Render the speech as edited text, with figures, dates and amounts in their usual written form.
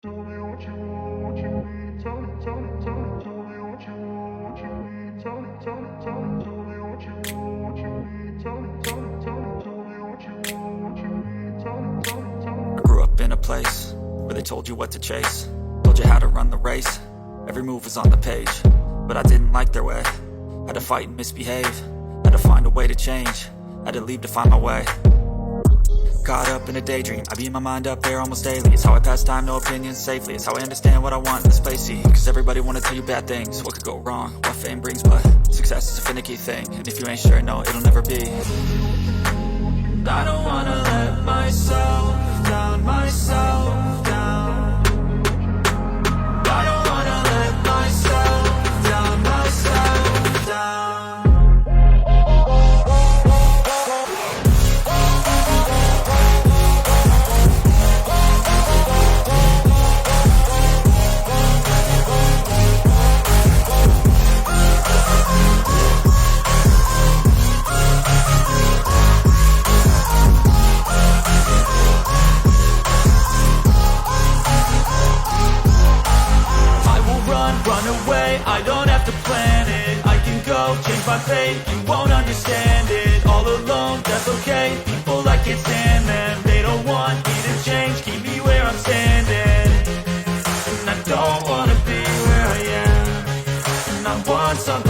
Tell me what you want, what you need. Tell me, tell me, tell me. Tell me what you want, what you need. Tell me, tell me, tell me. Tell me what you want, what you need. Tell me, tell me, tell me. Tell me what you want, what you need. Tell me, tell me, tell me. I grew up in a place where they told you what to chase, told you how to run the race. Every move was on the page, but I didn't like their way. Had to fight and misbehave, had to find a way to change, had to leave to find my way. Caught up in a daydream, I beat my mind up there almost daily. It's how I pass time, no opinions safely. It's how I understand what I want in this place, see. Cause everybody wanna tell you bad things, what could go wrong, what fame brings. But success is a finicky thing, and if you ain't sure, no, it'll never be. I don't wanna let myself down, myself down. I don't wanna let myself down, myself down. Run away, I don't have to plan it. I can go, change my fate, you won't understand it. All alone, that's okay, people I can't stand them. They don't want me to change, keep me where I'm standing. And I don't wanna be where I am. And I want something